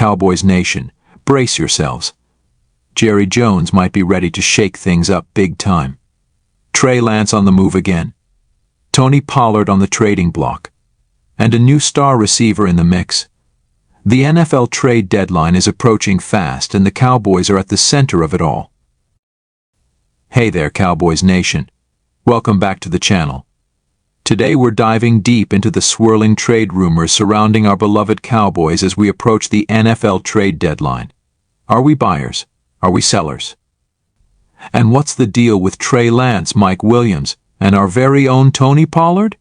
Cowboys Nation, brace yourselves. Jerry Jones might be ready to shake things up big time. Tre Lance on the move again. Tony Pollard on the trading block. And a new star receiver in the mix. The NFL trade deadline is approaching fast and the Cowboys are at the center of it all. Hey there, Cowboys Nation. Welcome back to the channel. Today we're diving deep into the swirling trade rumors surrounding our beloved Cowboys as we approach the NFL trade deadline. Are we buyers? Are we sellers? And what's the deal with Tre Lance, Mike Williams, and our very own Tony Pollard?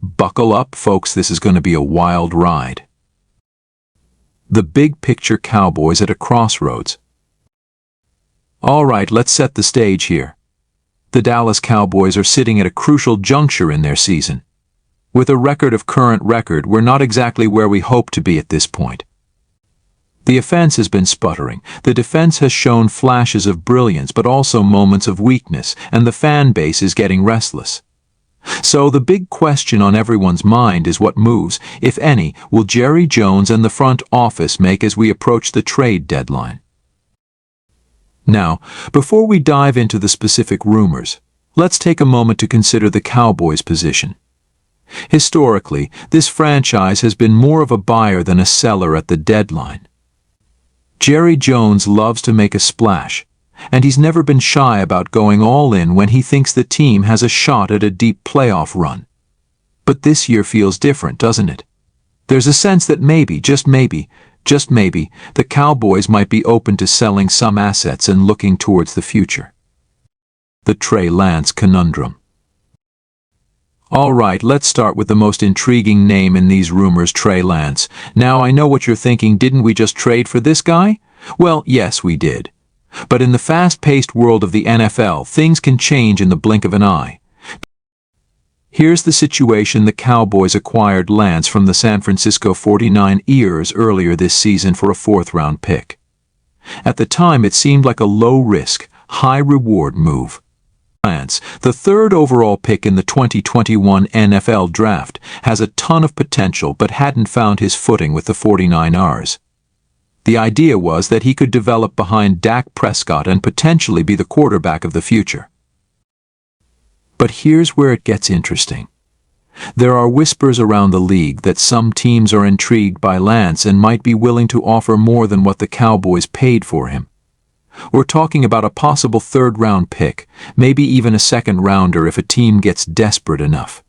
Buckle up, folks, this is going to be a wild ride. The big picture Cowboys at a crossroads. All right, let's set the stage here. The Dallas Cowboys are sitting at a crucial juncture in their season. With a record of current record, we're not exactly where we hope to be at this point. The offense has been sputtering, the defense has shown flashes of brilliance but also moments of weakness, and the fan base is getting restless. So the big question on everyone's mind is what moves, if any, will Jerry Jones and the front office make as we approach the trade deadline? Now, before we dive into the specific rumors, let's take a moment to consider the Cowboys' position. Historically, this franchise has been more of a buyer than a seller at the deadline. Jerry Jones loves to make a splash, and he's never been shy about going all in when he thinks the team has a shot at a deep playoff run. But this year feels different, doesn't it? There's a sense that maybe, just maybe, the Cowboys might be open to selling some assets and looking towards the future. The Tre Lance conundrum. All right, let's start with the most intriguing name in these rumors, Tre Lance. Now, I know what you're thinking, didn't we just trade for this guy? Well, yes, we did. But in the fast-paced world of the NFL, things can change in the blink of an eye. Here's the situation: the Cowboys acquired Lance from the San Francisco 49ers earlier this season for a fourth-round pick. At the time, it seemed like a low-risk, high-reward move. Lance, the third overall pick in the 2021 NFL Draft, has a ton of potential but hadn't found his footing with the 49ers. The idea was that he could develop behind Dak Prescott and potentially be the quarterback of the future. But here's where it gets interesting. There are whispers around the league that some teams are intrigued by Lance and might be willing to offer more than what the Cowboys paid for him. We're talking about a possible third-round pick, maybe even a second-rounder if a team gets desperate enough.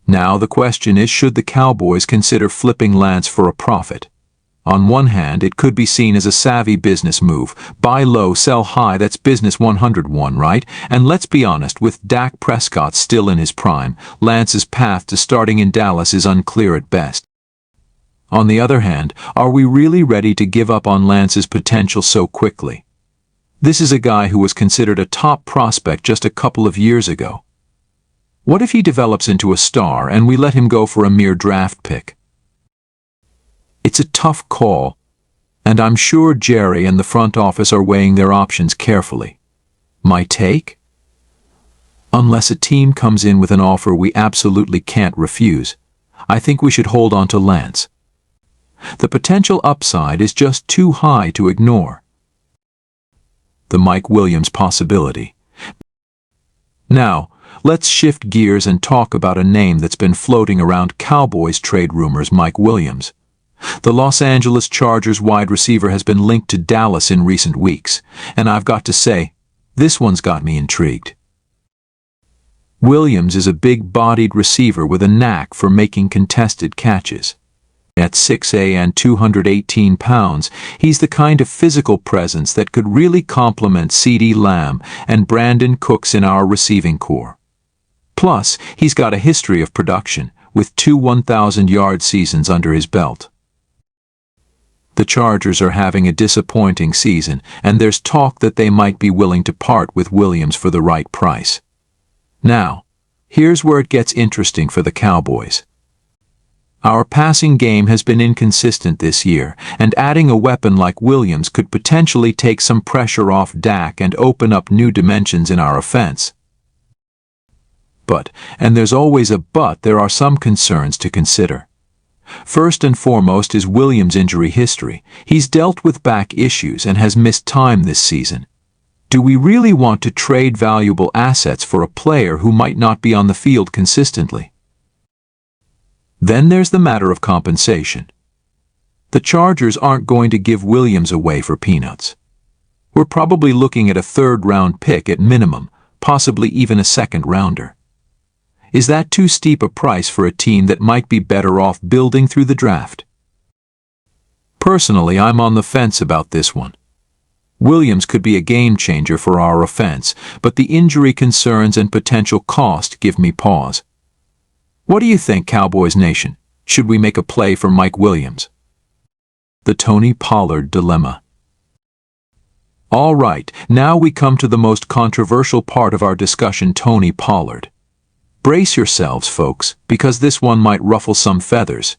Now the question is, should the Cowboys consider flipping Lance for a profit? On one hand, it could be seen as a savvy business move. Buy low, sell high, that's business 101, right? And let's be honest, with Dak Prescott still in his prime, Lance's path to starting in Dallas is unclear at best. On the other hand, are we really ready to give up on Lance's potential so quickly? This is a guy who was considered a top prospect just a couple of years ago. What if he develops into a star and we let him go for a mere draft pick? It's a tough call, and I'm sure Jerry and the front office are weighing their options carefully. My take? Unless a team comes in with an offer we absolutely can't refuse, I think we should hold on to Lance. The potential upside is just too high to ignore. The Mike Williams possibility. Now, let's shift gears and talk about a name that's been floating around Cowboys trade rumors: Mike Williams. The Los Angeles Chargers wide receiver has been linked to Dallas in recent weeks, and I've got to say, this one's got me intrigued. Williams is a big-bodied receiver with a knack for making contested catches. At 6'8" and 218 pounds, he's the kind of physical presence that could really complement CeeDee Lamb and Brandon Cooks in our receiving corps. Plus, he's got a history of production, with 2 1,000-yard seasons under his belt. The Chargers are having a disappointing season, and there's talk that they might be willing to part with Williams for the right price. Now, here's where it gets interesting for the Cowboys. Our passing game has been inconsistent this year, and adding a weapon like Williams could potentially take some pressure off Dak and open up new dimensions in our offense. But, and there's always a but, there are some concerns to consider. First and foremost is Williams' injury history. He's dealt with back issues and has missed time this season. Do we really want to trade valuable assets for a player who might not be on the field consistently? Then there's the matter of compensation. The Chargers aren't going to give Williams away for peanuts. We're probably looking at a third-round pick at minimum, possibly even a second-rounder. Is that too steep a price for a team that might be better off building through the draft? Personally, I'm on the fence about this one. Williams could be a game-changer for our offense, but the injury concerns and potential cost give me pause. What do you think, Cowboys Nation? Should we make a play for Mike Williams? The Tony Pollard dilemma. All right, now we come to the most controversial part of our discussion, Tony Pollard. Brace yourselves, folks, because this one might ruffle some feathers.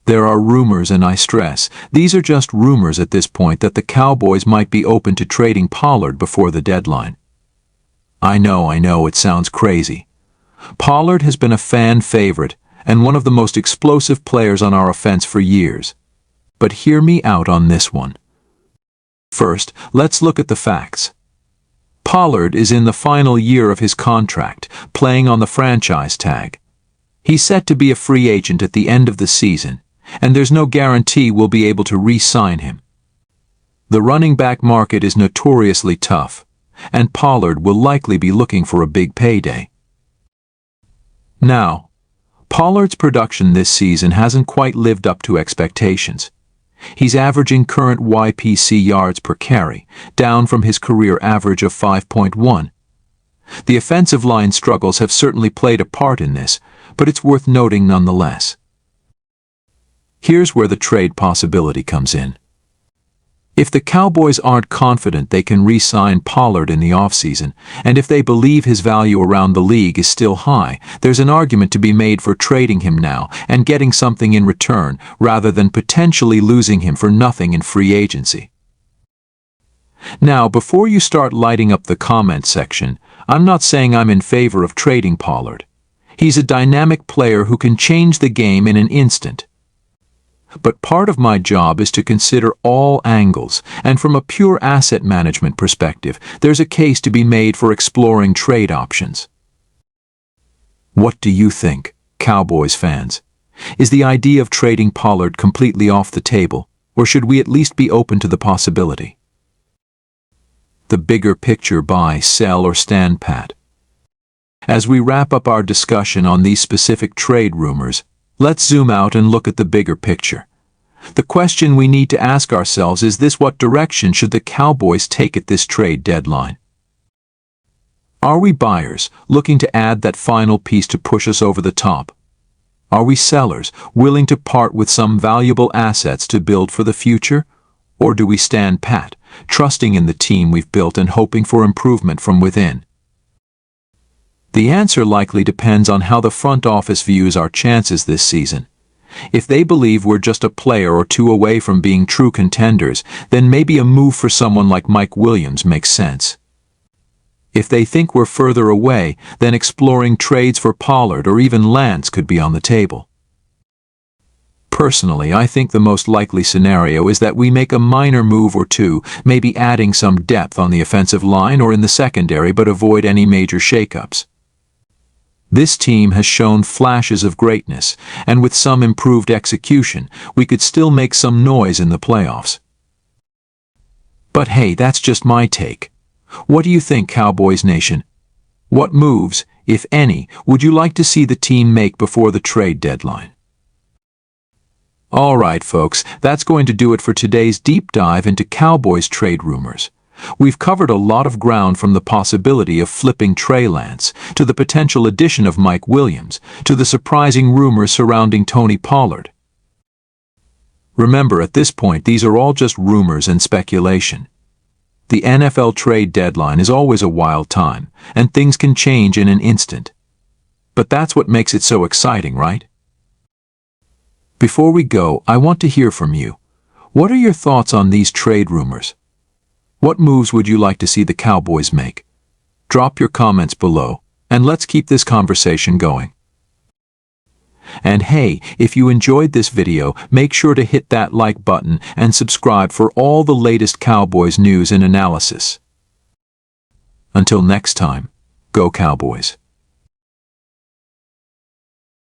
There are rumors, and I stress, these are just rumors at this point, that the Cowboys might be open to trading Pollard before the deadline. I know, it sounds crazy. Pollard has been a fan favorite and one of the most explosive players on our offense for years. But hear me out on this one. First, let's look at the facts. Pollard is in the final year of his contract, playing on the franchise tag. He's set to be a free agent at the end of the season, and there's no guarantee we'll be able to re-sign him. The running back market is notoriously tough, and Pollard will likely be looking for a big payday. Now, Pollard's production this season hasn't quite lived up to expectations. He's averaging current YPC yards per carry, down from his career average of 5.1. The offensive line struggles have certainly played a part in this, but it's worth noting nonetheless. Here's where the trade possibility comes in. If the Cowboys aren't confident they can re-sign Pollard in the offseason, and if they believe his value around the league is still high, there's an argument to be made for trading him now and getting something in return rather than potentially losing him for nothing in free agency. Now, before you start lighting up the comment section, I'm not saying I'm in favor of trading Pollard. He's a dynamic player who can change the game in an instant. But part of my job is to consider all angles, and from a pure asset management perspective, there's a case to be made for exploring trade options. What do you think, Cowboys fans? Is the idea of trading Pollard completely off the table, or should we at least be open to the possibility? The bigger picture: buy, sell, or stand pat. As we wrap up our discussion on these specific trade rumors, let's zoom out and look at the bigger picture. The question we need to ask ourselves is this: what direction should the Cowboys take at this trade deadline? Are we buyers, looking to add that final piece to push us over the top? Are we sellers, willing to part with some valuable assets to build for the future? Or do we stand pat, trusting in the team we've built and hoping for improvement from within? The answer likely depends on how the front office views our chances this season. If they believe we're just a player or two away from being true contenders, then maybe a move for someone like Mike Williams makes sense. If they think we're further away, then exploring trades for Pollard or even Lance could be on the table. Personally, I think the most likely scenario is that we make a minor move or two, maybe adding some depth on the offensive line or in the secondary, but avoid any major shakeups. This team has shown flashes of greatness, and with some improved execution, we could still make some noise in the playoffs. But hey, that's just my take. What do you think, Cowboys Nation? What moves, if any, would you like to see the team make before the trade deadline? All right, folks, that's going to do it for today's deep dive into Cowboys trade rumors. We've covered a lot of ground, from the possibility of flipping Tre Lance, to the potential addition of Mike Williams, to the surprising rumors surrounding Tony Pollard. Remember, at this point, these are all just rumors and speculation. The NFL trade deadline is always a wild time, and things can change in an instant. But that's what makes it so exciting, right? Before we go, I want to hear from you. What are your thoughts on these trade rumors? What moves would you like to see the Cowboys make? Drop your comments below, and let's keep this conversation going. And hey, if you enjoyed this video, make sure to hit that like button and subscribe for all the latest Cowboys news and analysis. Until next time, go Cowboys.